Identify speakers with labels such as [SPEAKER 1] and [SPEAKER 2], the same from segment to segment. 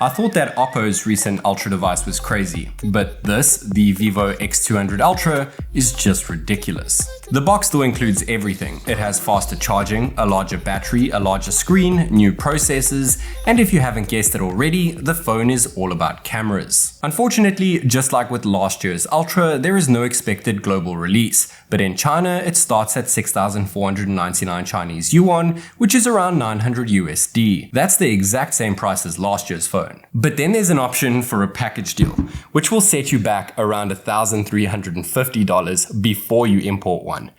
[SPEAKER 1] I thought that Oppo's recent Ultra device was crazy, but this, the Vivo X200 Ultra, is just ridiculous. The box still includes everything. It has faster charging, a larger battery, a larger screen, new processors, and if you haven't guessed it already, the phone is all about cameras. Unfortunately, just like with last year's Ultra, there is no expected global release, but in China it starts at 6,499 Chinese yuan, which is around 900 USD. That's the exact same price as last year's phone. But then there's an option for a package deal, which will set you back around $1,350 before you import one.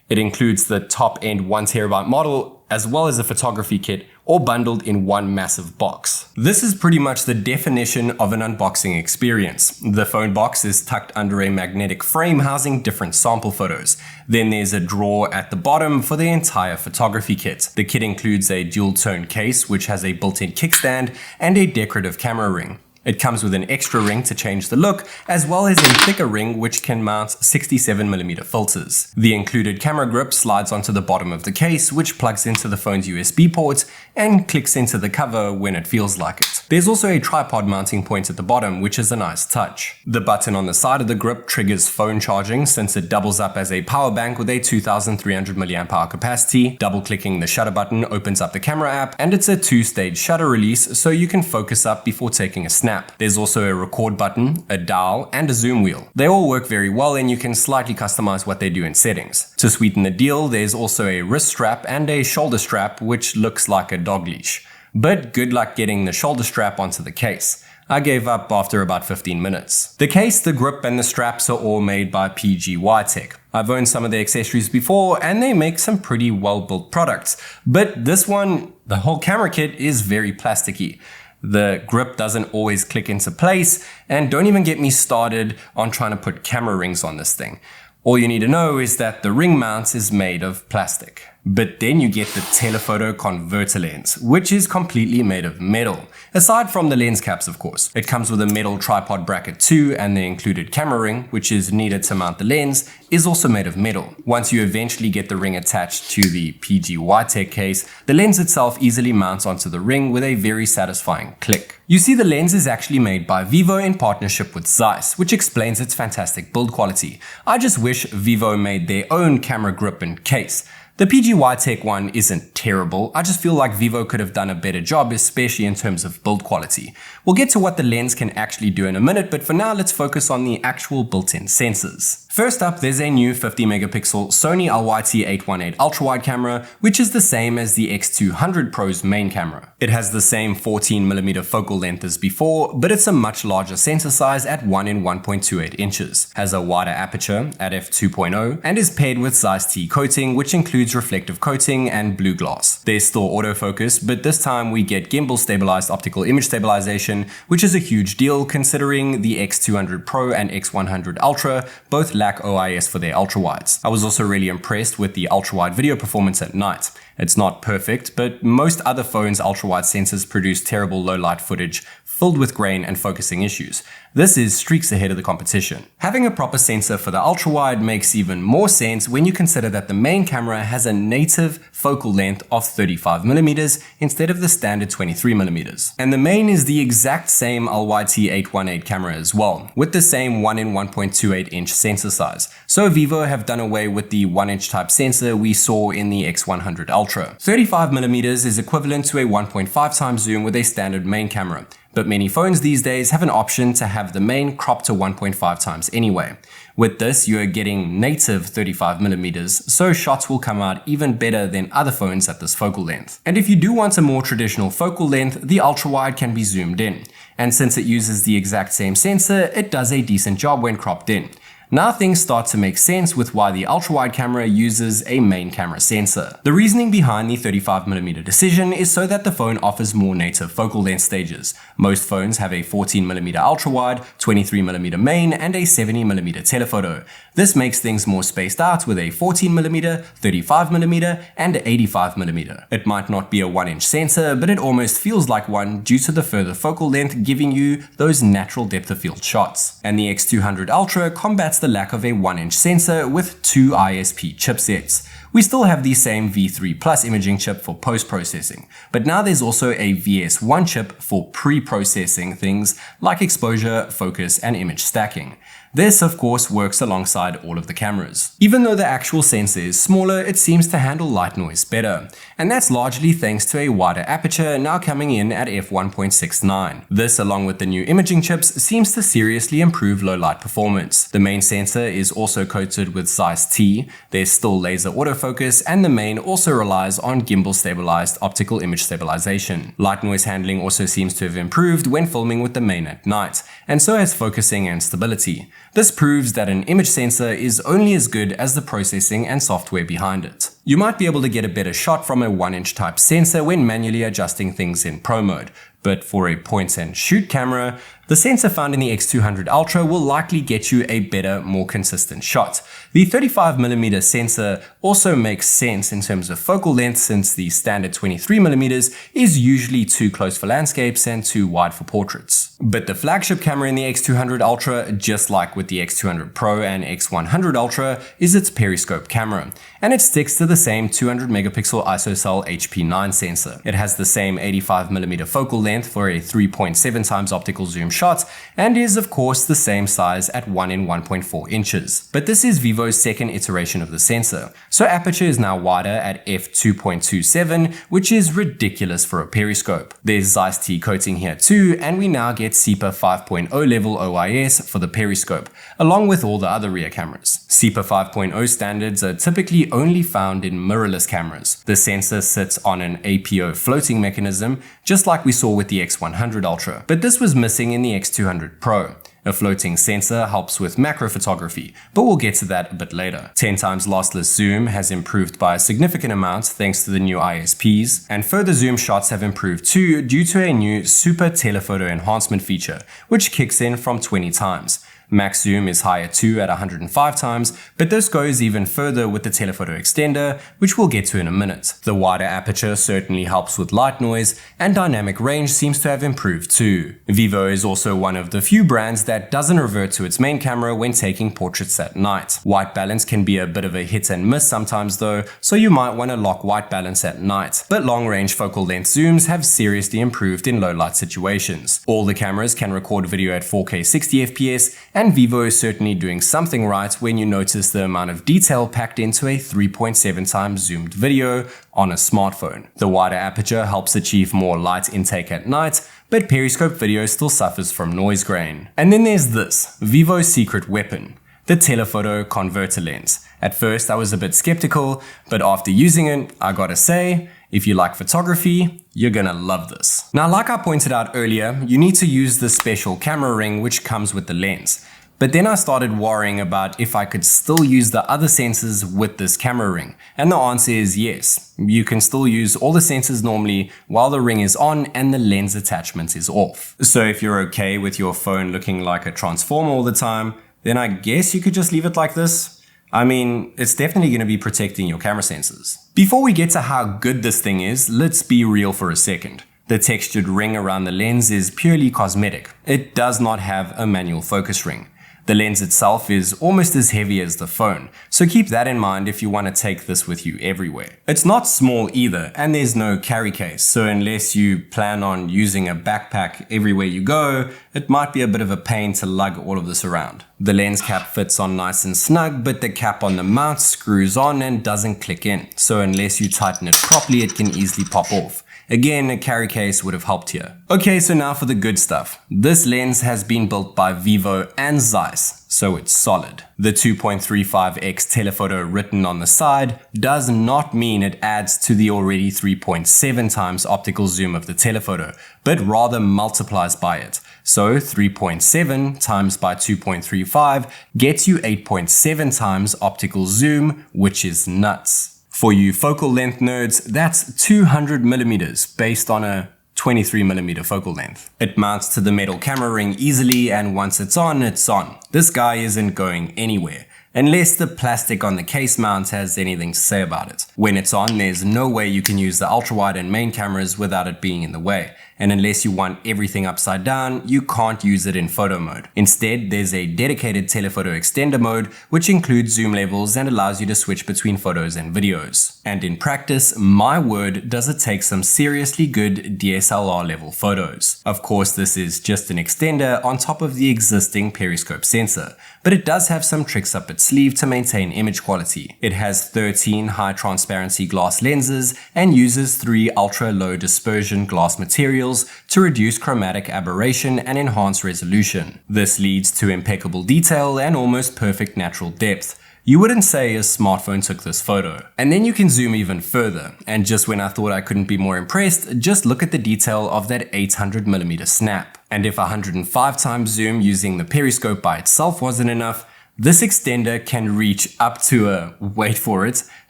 [SPEAKER 1] It includes the top-end 1TB model, as well as a photography kit, all bundled in one massive box. This is pretty much the definition of an unboxing experience. The phone box is tucked under a magnetic frame housing different sample photos. Then there's a drawer at the bottom for the entire photography kit. The kit includes a dual-tone case, which has a built-in kickstand and a decorative camera ring. It comes with an extra ring to change the look, as well as a thicker ring which can mount 67mm filters. The included camera grip slides onto the bottom of the case, which plugs into the phone's USB port and clicks into the cover when it feels like it. There's also a tripod mounting point at the bottom, which is a nice touch. The button on the side of the grip triggers phone charging since it doubles up as a power bank with a 2,300 mAh capacity. Double-clicking the shutter button opens up the camera app, and it's a two-stage shutter release so you can focus up before taking a snap. There's also a record button, a dial, and a zoom wheel. They all work very well and you can slightly customize what they do in settings. To sweeten the deal, there's also a wrist strap and a shoulder strap which looks like a dog leash. But good luck getting the shoulder strap onto the case. I gave up after about 15 minutes. The case, the grip, and the straps are all made by PGY Tech. I've owned some of their accessories before and they make some pretty well-built products. But this one, the whole camera kit, is very plasticky. The grip doesn't always click into place, and don't even get me started on trying to put camera rings on this thing. All you need to know is that the ring mount is made of plastic. But then you get the telephoto converter lens, which is completely made of metal. Aside from the lens caps, of course. It comes with a metal tripod bracket too, and the included camera ring, which is needed to mount the lens, is also made of metal. Once you eventually get the ring attached to the PGY Tech case, the lens itself easily mounts onto the ring with a very satisfying click. You see, the lens is actually made by Vivo in partnership with Zeiss, which explains its fantastic build quality. I just wish Vivo made their own camera grip and case. The PGY Tech one isn't terrible, I just feel like Vivo could have done a better job, especially in terms of build quality. We'll get to what the lens can actually do in a minute, but for now let's focus on the actual built-in sensors. First up, there's a new 50 megapixel Sony LYT-818 ultra-wide camera, which is the same as the X200 Pro's main camera. It has the same 14mm focal length as before, but it's a much larger sensor size at 1 in 1.28 inches, has a wider aperture at f2.0, and is paired with Zeiss T coating, which includes reflective coating and blue glass. There's still autofocus, but this time we get gimbal stabilized optical image stabilization, which is a huge deal considering the X200 Pro and X100 Ultra both lack OIS for their ultra-wides. I was also really impressed with the ultra-wide video performance at night. It's not perfect, but most other phones' ultra-wide sensors produce terrible low-light footage filled with grain and focusing issues. This is streaks ahead of the competition. Having a proper sensor for the ultra-wide makes even more sense when you consider that the main camera has a native focal length of 35mm instead of the standard 23mm. And the main is the exact same LYT-818 camera as well, with the same 1 in 1.28 inch sensor size. So Vivo have done away with the 1 inch type sensor we saw in the X100 Ultra. 35mm is equivalent to a 1.5 times zoom with a standard main camera. But many phones these days have an option to have the main cropped to 1.5 times anyway. With this, you are getting native 35mm, so shots will come out even better than other phones at this focal length. And if you do want a more traditional focal length, the ultra-wide can be zoomed in. And since it uses the exact same sensor, it does a decent job when cropped in. Now things start to make sense with why the ultra-wide camera uses a main camera sensor. The reasoning behind the 35mm decision is so that the phone offers more native focal length stages. Most phones have a 14mm ultra-wide, 23mm main, and a 70mm telephoto. This makes things more spaced out with a 14mm, 35mm, and 85mm. It might not be a 1 inch sensor, but it almost feels like one due to the further focal length giving you those natural depth of field shots. And the X200 Ultra combats the lack of a 1 inch sensor with two ISP chipsets. We still have the same V3 Plus imaging chip for post-processing, but now there's also a VS1 chip for pre-processing things like exposure, focus, and image stacking. This, of course, works alongside all of the cameras. Even though the actual sensor is smaller, it seems to handle light noise better, and that's largely thanks to a wider aperture now coming in at f1.69. This, along with the new imaging chips, seems to seriously improve low light performance. The main sensor is also coated with Zeiss T, there's still laser autofocus, and the main also relies on gimbal stabilized optical image stabilization. Light noise handling also seems to have improved when filming with the main at night, and so has focusing and stability. This proves that an image sensor is only as good as the processing and software behind it. You might be able to get a better shot from a 1-inch type sensor when manually adjusting things in Pro mode, but for a point and shoot camera, the sensor found in the X200 Ultra will likely get you a better, more consistent shot. The 35mm sensor also makes sense in terms of focal length, since the standard 23mm is usually too close for landscapes and too wide for portraits. But the flagship camera in the X200 Ultra, just like with the X200 Pro and X100 Ultra, is its periscope camera, and it sticks to the same 200MP ISOCELL HP9 sensor. It has the same 85mm focal length for a 3.7x optical zoom shot, and is of course the same size at 1 in 1.4 inches. But this is Vivo's second iteration of the sensor, so aperture is now wider at f2.27, which is ridiculous for a periscope. There's Zeiss T coating here too, and we now get SEPA 5.0 level OIS for the periscope, along with all the other rear cameras. SEPA 5.0 standards are typically only found in mirrorless cameras. The sensor sits on an APO floating mechanism, just like we saw with the X100 Ultra, but this was missing in the X200 Pro. A floating sensor helps with macro photography, but we'll get to that a bit later. 10x lossless zoom has improved by a significant amount thanks to the new ISPs, and further zoom shots have improved too due to a new super telephoto enhancement feature, which kicks in from 20x. Max zoom is higher too at 105x, but this goes even further with the telephoto extender, which we'll get to in a minute. The wider aperture certainly helps with light noise, and dynamic range seems to have improved too. Vivo is also one of the few brands that doesn't revert to its main camera when taking portraits at night. White balance can be a bit of a hit and miss sometimes though, so you might want to lock white balance at night. But long range focal length zooms have seriously improved in low light situations. All the cameras can record video at 4K 60fps, and Vivo is certainly doing something right when you notice the amount of detail packed into a 3.7x zoomed video on a smartphone. The wider aperture helps achieve more light intake at night, but periscope video still suffers from noise grain. And then there's this, Vivo's secret weapon, the telephoto converter lens. At first I was a bit skeptical, but after using it, I gotta say, if you like photography, you're gonna love this. Now, like I pointed out earlier, you need to use the special camera ring which comes with the lens. But then I started worrying about if I could still use the other sensors with this camera ring. And the answer is yes. You can still use all the sensors normally while the ring is on and the lens attachment is off. So if you're okay with your phone looking like a transformer all the time, then I guess you could just leave it like this. I mean, it's definitely going to be protecting your camera sensors. Before we get to how good this thing is, let's be real for a second. The textured ring around the lens is purely cosmetic. It does not have a manual focus ring. The lens itself is almost as heavy as the phone, so keep that in mind if you want to take this with you everywhere. It's not small either, and there's no carry case, so unless you plan on using a backpack everywhere you go, it might be a bit of a pain to lug all of this around. The lens cap fits on nice and snug, but the cap on the mount screws on and doesn't click in, so unless you tighten it properly, it can easily pop off. Again, a carry case would have helped here. Okay, so now for the good stuff. This lens has been built by Vivo and Zeiss, so it's solid. The 2.35x telephoto written on the side does not mean it adds to the already 3.7x optical zoom of the telephoto, but rather multiplies by it. So 3.7 times by 2.35 gets you 8.7x optical zoom, which is nuts. For you focal length nerds, that's 200mm based on a 23mm focal length. It mounts to the metal camera ring easily, and once it's on, it's on. This guy isn't going anywhere. unless the plastic on the case mount has anything to say about it. When it's on, there's no way you can use the ultra-wide and main cameras without it being in the way. And unless you want everything upside down, you can't use it in photo mode. Instead, there's a dedicated telephoto extender mode, which includes zoom levels and allows you to switch between photos and videos. And in practice, my word, does it take some seriously good DSLR level photos. Of course, this is just an extender on top of the existing periscope sensor, but it does have some tricks up its sleeve to maintain image quality. It has 13 high transparency glass lenses and uses 3 ultra low dispersion glass materials to reduce chromatic aberration and enhance resolution. This leads to impeccable detail and almost perfect natural depth. You wouldn't say a smartphone took this photo. And then you can zoom even further, and just when I thought I couldn't be more impressed, just look at the detail of that 800mm snap. And if 105 times zoom using the periscope by itself wasn't enough, this extender can reach up to a, wait for it,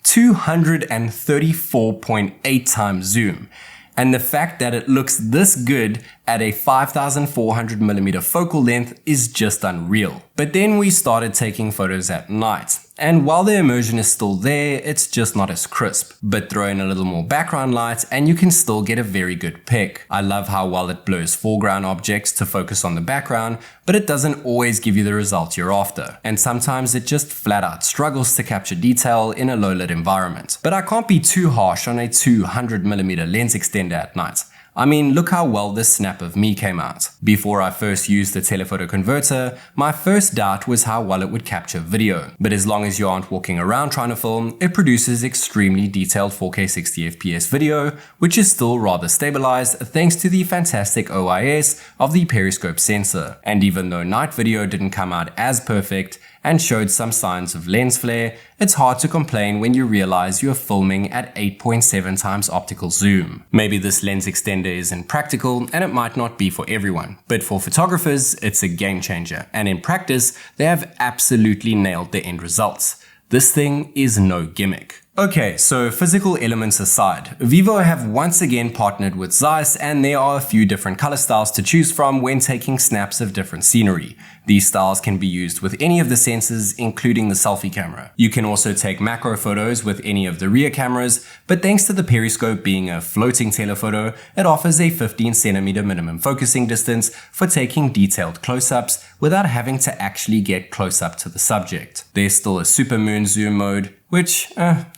[SPEAKER 1] 234.8 times zoom. And the fact that it looks this good at a 5400mm focal length is just unreal. But then we started taking photos at night, and while the immersion is still there, it's just not as crisp. But throw in a little more background light and you can still get a very good pic. I love how well it blurs foreground objects to focus on the background, but it doesn't always give you the result you're after. And sometimes it just flat out struggles to capture detail in a low lit environment. But I can't be too harsh on a 200mm lens extender at night. I mean, look how well this snap of me came out. Before I first used the telephoto converter, my first doubt was how well it would capture video. But as long as you aren't walking around trying to film, it produces extremely detailed 4K 60fps video, which is still rather stabilized thanks to the fantastic OIS of the periscope sensor. And even though night video didn't come out as perfect, and showed some signs of lens flare, it's hard to complain when you realize you're filming at 8.7 times optical zoom. Maybe this lens extender isn't practical and it might not be for everyone, but for photographers, it's a game changer. And in practice, they have absolutely nailed the end results. This thing is no gimmick. Okay, so physical elements aside, Vivo have once again partnered with Zeiss, and there are a few different color styles to choose from when taking snaps of different scenery. These styles can be used with any of the sensors, including the selfie camera. You can also take macro photos with any of the rear cameras, but thanks to the periscope being a floating telephoto, it offers a 15cm minimum focusing distance for taking detailed close-ups without having to actually get close up to the subject. There's still a super moon zoom mode, which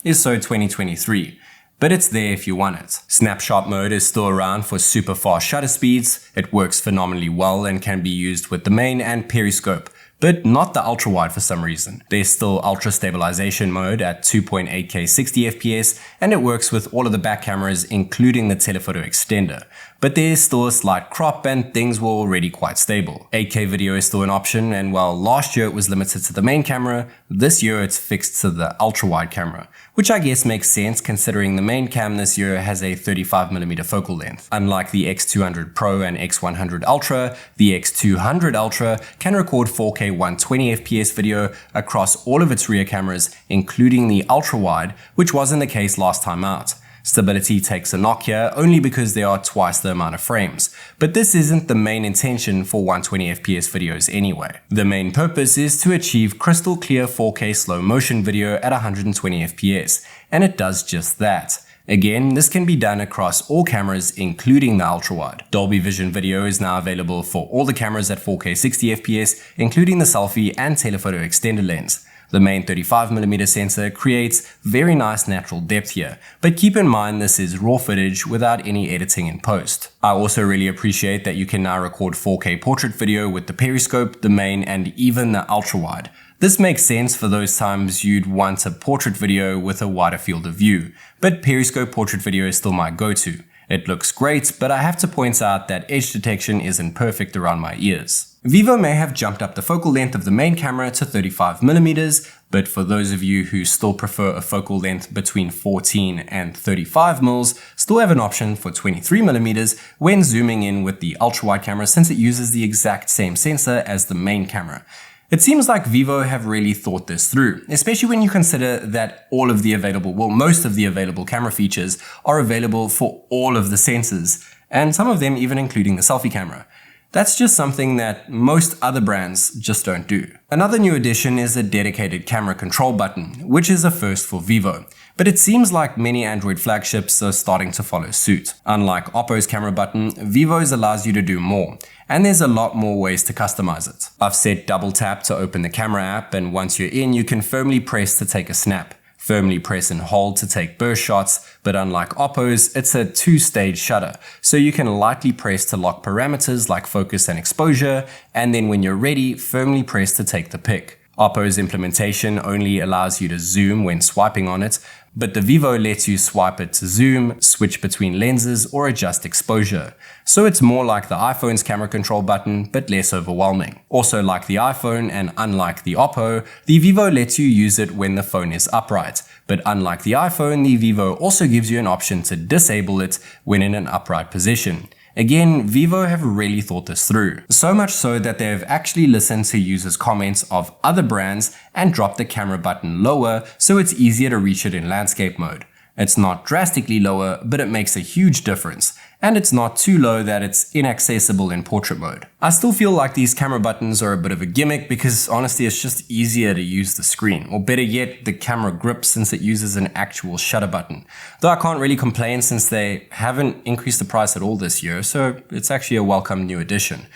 [SPEAKER 1] is so 2023, but it's there if you want it. Snapshot mode is still around for super fast shutter speeds. It works phenomenally well and can be used with the main and periscope, but not the ultra wide for some reason. There's still ultra stabilization mode at 2.8K 60fps, and it works with all of the back cameras including the telephoto extender. But there's still a slight crop and things were already quite stable. 8K video is still an option, and while last year it was limited to the main camera, this year it's fixed to the ultra wide camera, which I guess makes sense considering the main cam this year has a 35mm focal length. Unlike the X200 Pro and X100 Ultra, the X200 Ultra can record 4K 120fps video across all of its rear cameras, including the ultra wide, which wasn't the case last time out. Stability takes a knock here only because there are twice the amount of frames, but this isn't the main intention for 120fps videos anyway. The main purpose is to achieve crystal clear 4K slow motion video at 120fps, and it does just that. Again, this can be done across all cameras including the ultra-wide. Dolby Vision video is now available for all the cameras at 4K 60fps, including the selfie and telephoto extender lens. The main 35mm sensor creates very nice natural depth here, but keep in mind this is raw footage without any editing in post. I also really appreciate that you can now record 4K portrait video with the periscope, the main, and even the ultra-wide. This makes sense for those times you'd want a portrait video with a wider field of view, but periscope portrait video is still my go-to. It looks great, but I have to point out that edge detection isn't perfect around my ears. Vivo may have jumped up the focal length of the main camera to 35mm, but for those of you who still prefer a focal length between 14 and 35mm, still have an option for 23mm when zooming in with the ultra-wide camera, since it uses the exact same sensor as the main camera. It seems like Vivo have really thought this through, especially when you consider that most of the available camera features are available for all of the sensors, and some of them even including the selfie camera. That's just something that most other brands just don't do. Another new addition is a dedicated camera control button, which is a first for Vivo. But it seems like many Android flagships are starting to follow suit. Unlike Oppo's camera button, Vivo's allows you to do more, and there's a lot more ways to customize it. I've set double tap to open the camera app, and once you're in, you can firmly press to take a snap. Firmly press and hold to take burst shots, but unlike Oppo's, it's a two-stage shutter, so you can lightly press to lock parameters like focus and exposure, and then when you're ready, firmly press to take the pic. Oppo's implementation only allows you to zoom when swiping on it, but the Vivo lets you swipe it to zoom, switch between lenses, or adjust exposure. So it's more like the iPhone's camera control button, but less overwhelming. Also like the iPhone and unlike the Oppo, the Vivo lets you use it when the phone is upright. But unlike the iPhone, the Vivo also gives you an option to disable it when in an upright position. Again, Vivo have really thought this through. So much so that they have actually listened to users' comments of other brands and dropped the camera button lower so it's easier to reach it in landscape mode. It's not drastically lower, but it makes a huge difference. And it's not too low that it's inaccessible in portrait mode. I still feel like these camera buttons are a bit of a gimmick because honestly it's just easier to use the screen, or better yet, the camera grip since it uses an actual shutter button. Though I can't really complain since they haven't increased the price at all this year, so it's actually a welcome new addition.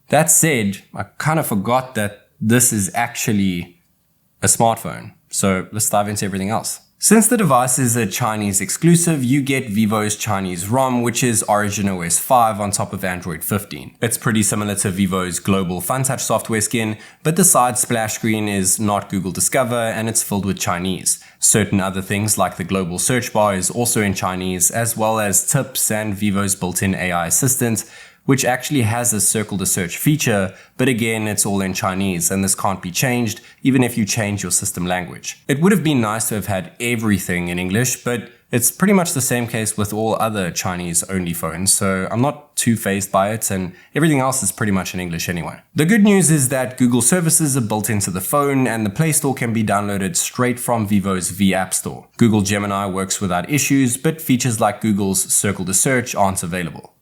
[SPEAKER 1] That said, I kind of forgot that this is actually a smartphone, so let's dive into everything else. Since the device is a Chinese exclusive, you get Vivo's Chinese ROM, which is Origin OS 5 on top of Android 15. It's pretty similar to Vivo's global FunTouch software skin, but the side splash screen is not Google Discover and it's filled with Chinese. Certain other things like the global search bar is also in Chinese, as well as tips and Vivo's built-in AI assistant, which actually has a circle to search feature, but again, it's all in Chinese and this can't be changed even if you change your system language. It would have been nice to have had everything in English, but it's pretty much the same case with all other Chinese-only phones, so I'm not too fazed by it and everything else is pretty much in English anyway. The good news is that Google services are built into the phone and the Play Store can be downloaded straight from Vivo's V App Store. Google Gemini works without issues, but features like Google's circle to search aren't available.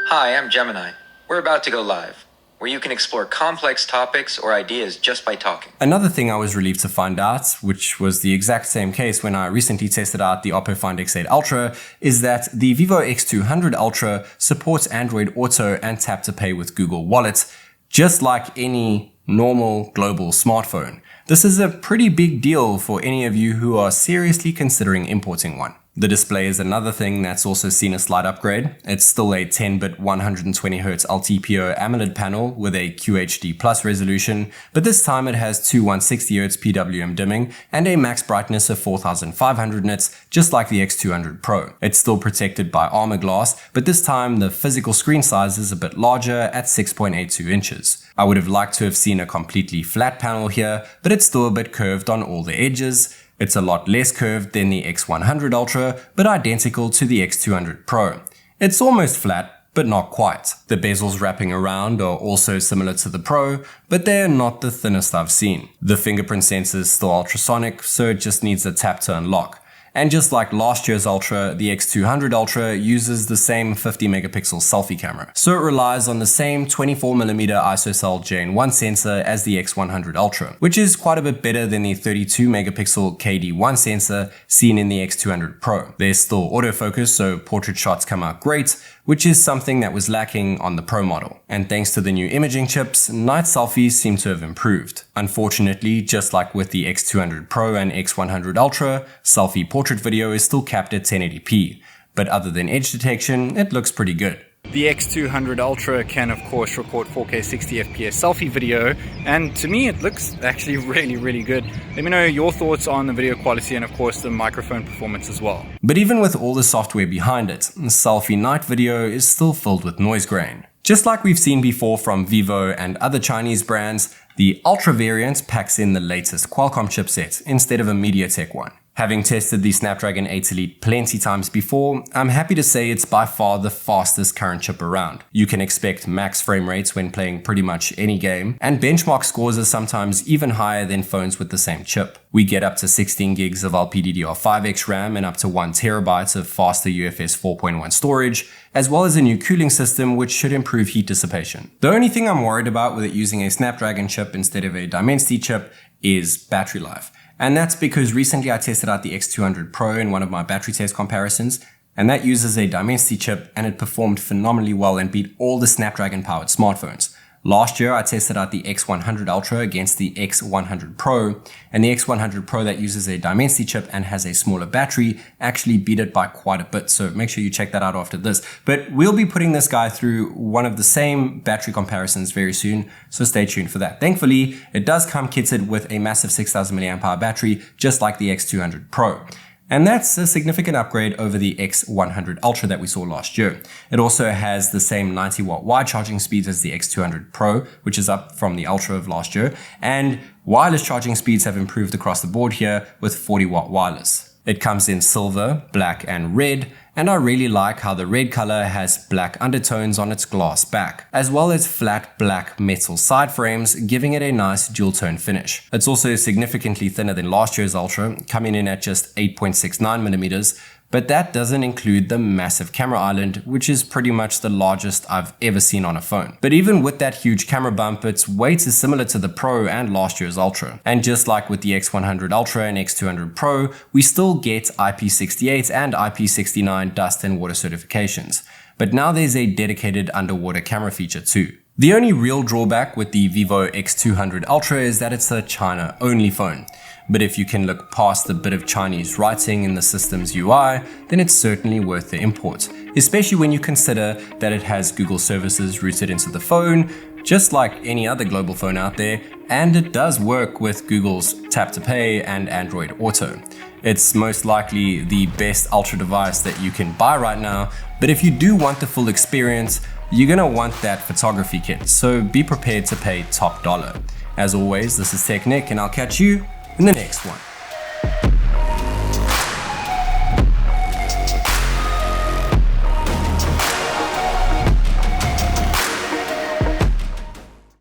[SPEAKER 2] Hi, I'm Gemini. We're about to go live, where you can explore complex topics or ideas just by talking.
[SPEAKER 1] Another thing I was relieved to find out, which was the exact same case when I recently tested out the Oppo Find X8 Ultra, is that the Vivo X200 Ultra supports Android Auto and Tap to Pay with Google Wallet, just like any normal global smartphone. This is a pretty big deal for any of you who are seriously considering importing one. The display is another thing that's also seen a slight upgrade. It's still a 10-bit 120Hz LTPO AMOLED panel with a QHD Plus resolution, but this time it has two 160Hz PWM dimming and a max brightness of 4500 nits, just like the X200 Pro. It's still protected by armor glass, but this time the physical screen size is a bit larger at 6.82 inches. I would have liked to have seen a completely flat panel here, but it's still a bit curved on all the edges. It's a lot less curved than the X100 Ultra, but identical to the X200 Pro. It's almost flat, but not quite. The bezels wrapping around are also similar to the Pro, but they're not the thinnest I've seen. The fingerprint sensor is still ultrasonic, so it just needs a tap to unlock. And just like last year's Ultra, the X200 Ultra uses the same 50 megapixel selfie camera. So it relies on the same 24mm ISOCELL Gen1 sensor as the X100 Ultra, which is quite a bit better than the 32 megapixel KD1 sensor seen in the X200 Pro. There's still autofocus, so portrait shots come out great, which is something that was lacking on the Pro model. And thanks to the new imaging chips, night selfies seem to have improved. Unfortunately, just like with the X200 Pro and X100 Ultra, selfie portrait video is still capped at 1080p. But other than edge detection, it looks pretty good.
[SPEAKER 3] The X200 Ultra can of course record 4K 60fps selfie video, and to me it looks actually really good. Let me know your thoughts on the video quality and of course the microphone performance as well.
[SPEAKER 1] But even with all the software behind it, selfie night video is still filled with noise grain. Just like we've seen before from Vivo and other Chinese brands, the Ultra variant packs in the latest Qualcomm chipset instead of a MediaTek one. Having tested the Snapdragon 8 Elite plenty times before, I'm happy to say it's by far the fastest current chip around. You can expect max frame rates when playing pretty much any game, and benchmark scores are sometimes even higher than phones with the same chip. We get up to 16 gigs of LPDDR5X RAM and up to 1 terabyte of faster UFS 4.1 storage, as well as a new cooling system which should improve heat dissipation. The only thing I'm worried about with it using a Snapdragon chip instead of a Dimensity chip is battery life. And that's because recently I tested out the X200 Pro in one of my battery test comparisons, and that uses a Dimensity chip and it performed phenomenally well and beat all the Snapdragon powered smartphones. Last year I tested out the X100 Ultra against the X100 Pro, and the X100 Pro that uses a Dimensity chip and has a smaller battery actually beat it by quite a bit, so make sure you check that out after this. But we'll be putting this guy through one of the same battery comparisons very soon, so stay tuned for that. Thankfully, it does come kitted with a massive 6000 mAh battery, just like the X200 Pro. And that's a significant upgrade over the X100 Ultra that we saw last year. It also has the same 90 watt wide charging speeds as the X200 Pro, which is up from the Ultra of last year, and wireless charging speeds have improved across the board here with 40 watt wireless. It comes in silver, black and red, and I really like how the red color has black undertones on its glass back, as well as flat black metal side frames, giving it a nice dual tone finish. It's also significantly thinner than last year's Ultra, coming in at just 8.69mm, but that doesn't include the massive camera island, which is pretty much the largest I've ever seen on a phone. But even with that huge camera bump, its weight is similar to the Pro and last year's Ultra. And just like with the X100 Ultra and X200 Pro, we still get IP68 and IP69 dust and water certifications. But now there's a dedicated underwater camera feature too. The only real drawback with the Vivo X200 Ultra is that it's a China-only phone. But if you can look past the bit of Chinese writing in the system's UI, then it's certainly worth the import, especially when you consider that it has Google services routed into the phone, just like any other global phone out there, and it does work with Google's Tap to Pay and Android Auto. It's most likely the best Ultra device that you can buy right now, but if you do want the full experience, you're gonna want that photography kit, so be prepared to pay top dollar. As always, this is TechNick, and I'll catch you in the next one.